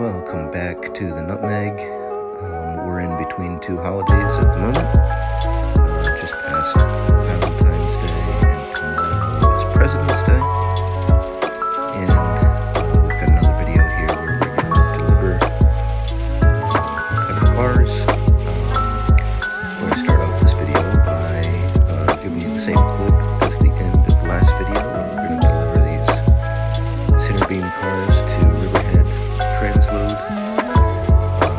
Welcome back to the Nutmeg. We're in between two holidays at the moment. Just past Valentine's Day and tomorrow is President's Day. And we've got another video here where we're going to deliver a cut of cars. We're going to start off this video by giving you the same clip as the end of last video, where we're going to deliver these center beam cars to Riverhead transload,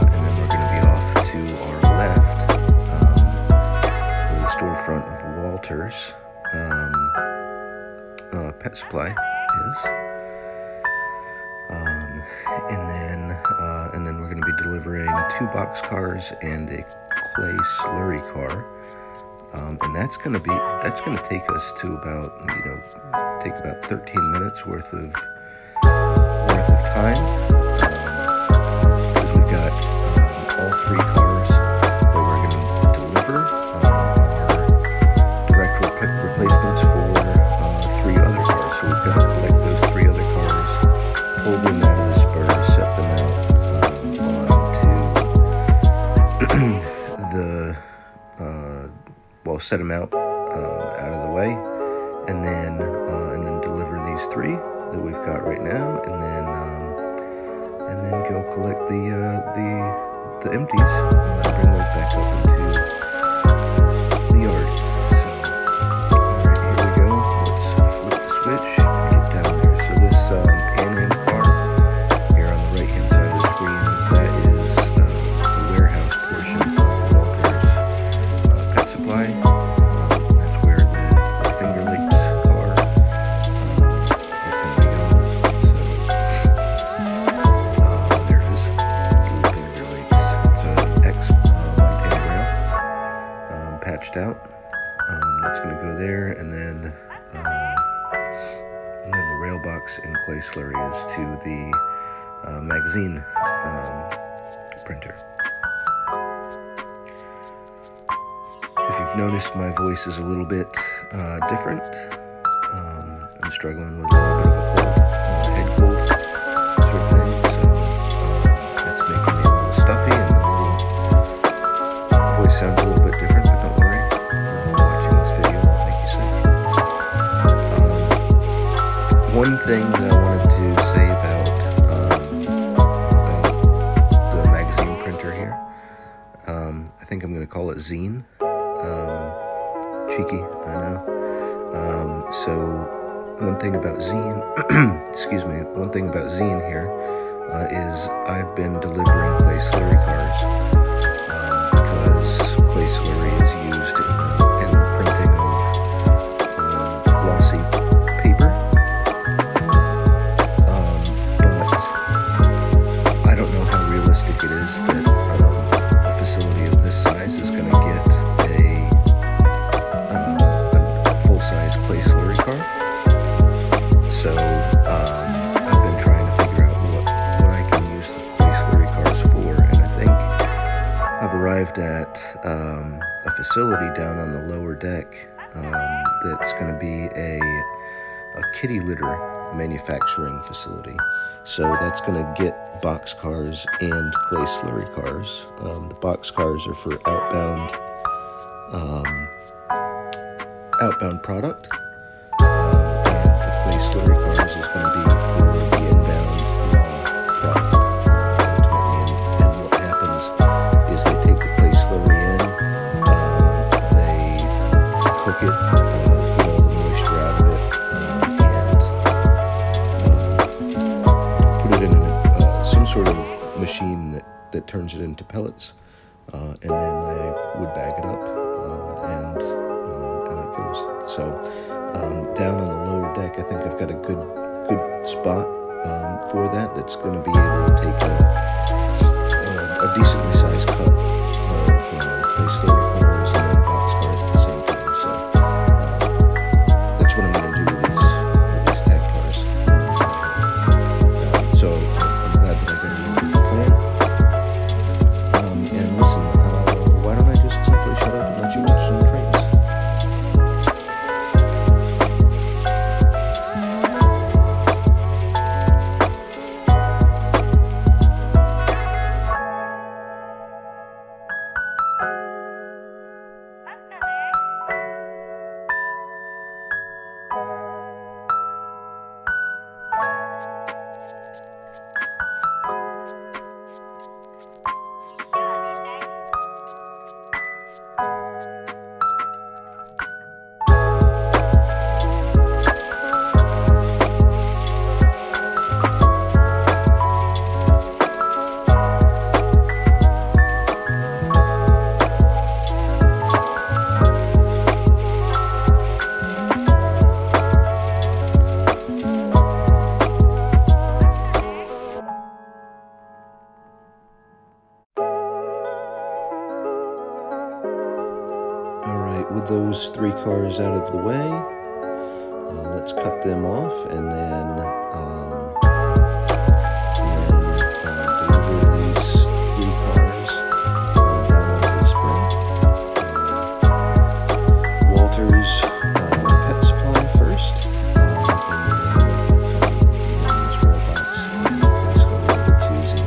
and then we're going to be off to our left, where the storefront of Walter's Pet Supply is, and then we're going to be delivering 2 box cars and a clay slurry car, and that's going to take us to about 13 minutes worth of time. Because we've got all 3 cars that we're going to deliver are direct replacements for 3 other cars. So we've got to collect those 3 other cars, pull them out of the spur, set them out set them out of the way, and then deliver these 3 that we've got right now, and then go collect the empties and bring those back up into the yard. So, alright, here we go. Let's flip the switch and get down there. So this Pan Am car here on the right hand side of the screen, that is the warehouse portion of Walter's Pet Supply. That's where the Finger Lakes car is going to be on. So there it is, Blue Finger Lakes. It's an ex-Montana rail, patched out. That's going to go there, and then the rail box and clay slurry is to the magazine printer. If you've noticed, my voice is a little bit different. I'm struggling with a little bit of a cold, head cold sort of thing, so it's making me a little stuffy, and the voice sounds a little bit different, but don't worry. Watching this video won't make you sick. One thing that I wanted to say about the magazine printer here, I think I'm going to call it Zine. Cheeky, I know. So one thing about Zine, excuse me, one thing about Zine here is I've been delivering clay slurry cars because clay slurry is used in the printing of glossy paper. But I don't know how realistic it is that a facility of this size is going to get a full-size clay slurry car. So I've been trying to figure out what I can use the clay slurry cars for, and I think I've arrived at a facility down on the lower deck that's going to be a kitty litter manufacturing facility. So that's going to get box cars and clay slurry cars. The box cars are for outbound product, and the clay slurry cars is going to be for the inbound raw product. Ultimately, and what happens is they take the clay slurry in, they cook it, get all the moisture out of it, and put it in some sort of machine that turns it into pellets, and then they wood bag it up, and out it goes. So down on the lower deck, I think I've got a good spot for that. That's going to be able to take a decently sized cut of clay slurry cars and then box cars at the same time. So that's what I'm going to do with these tag cars. So I'm glad that I got a little bit of a plan. And listen, why don't I just simply shut up and let you watch some trains? 3 cars out of the way. Let's cut them off and then deliver these 3 cars down onto the spring. Walter's pet supply first, and then this roll box and place over Tuesday.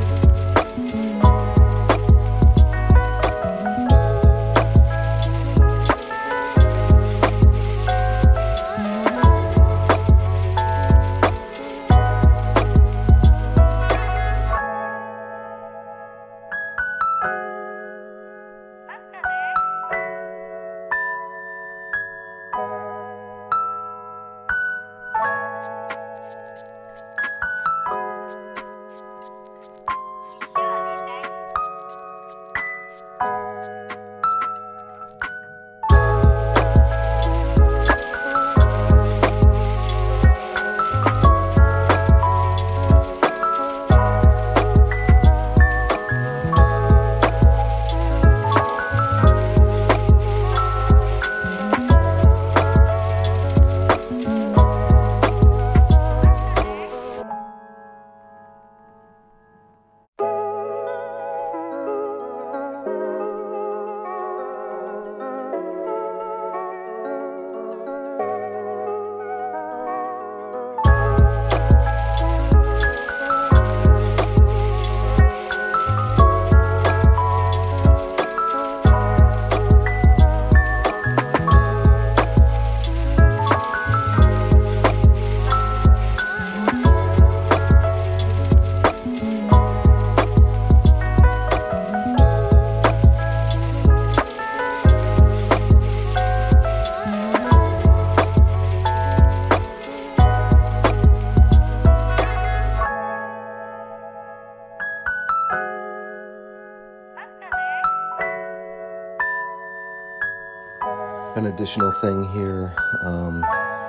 An additional thing here,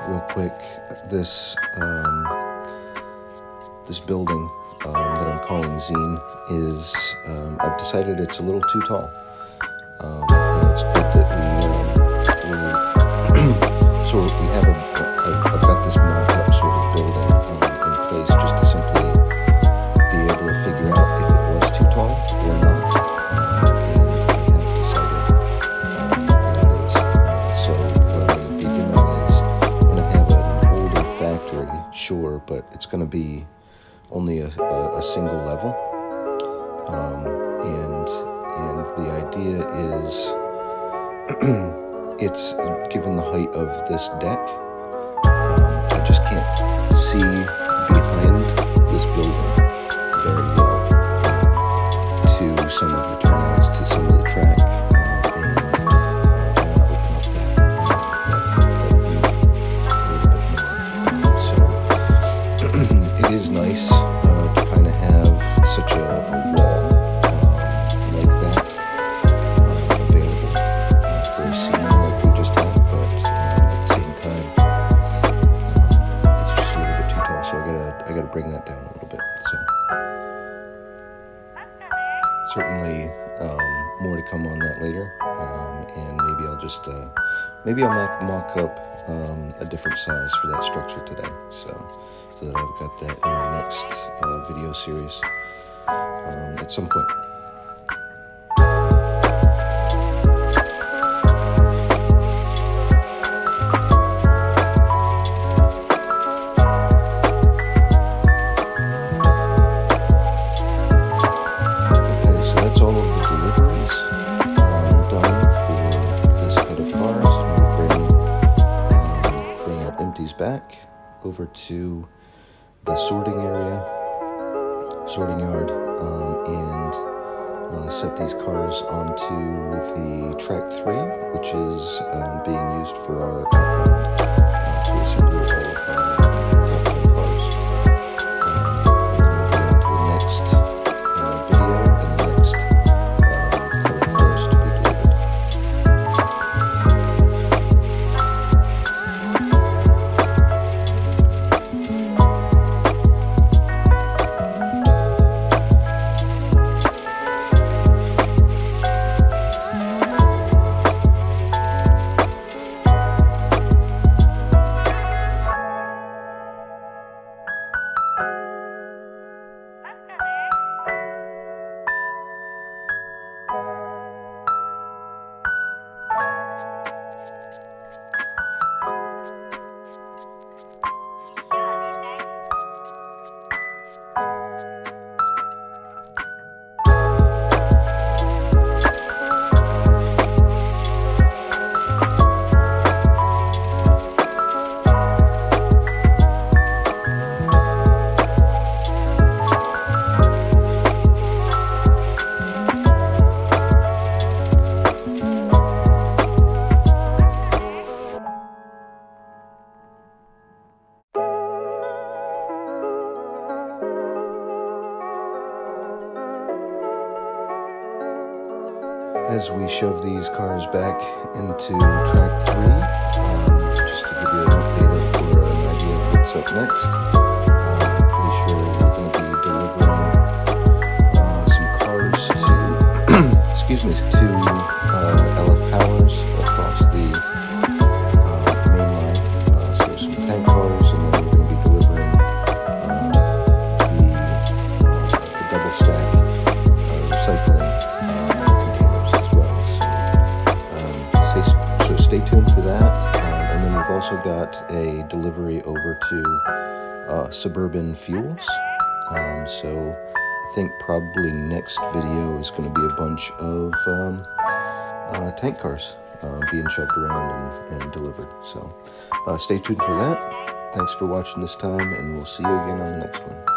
real quick, this building that I'm calling Zine is, I've decided it's a little too tall, and it's good that we have I've got this mock-up sort of building in place just to simply be able to figure out if it was too tall or not, and I have decided that it is. So what I'm going to be doing is I'm going to have an older factory, sure, but it's going to be only a single level, and the idea is it's given the height of this deck, I just can't see behind this building very well to some of the turnouts, to some of the track, and I want to open up that view a little bit more. So it is nice to kind of have such a wall like that available for a scene like we just had, but at the same time, it's just a little bit too tall, so I gotta bring that down a little bit. So certainly more to come on that later, and maybe I'll just mock up a different size for that structure today, so that I've got that in my next video series at some point. Okay, so that's all of the deliveries done for this cut of cars, and we'll bring our empties back over to the sorting yard, and set these cars onto the track 3, which is being used for our outbound to assemble all of our outbound cars. And then we'll be on to the next video and the next cut of cars to be delivered. as we shove these cars back into track 3, just to give you an update or an idea of what's up next. I'm pretty sure we're going to be delivering some cars to, excuse me, to LF Powers across the main line. So some tank cars, and then we're going to be delivering the double stack recycling containers as well. So stay tuned for that. And then we've also got a delivery over to Suburban Fuels. So I think probably next video is going to be a bunch of tank cars being shoved around and delivered. So stay tuned for that. Thanks for watching this time, and we'll see you again on the next one.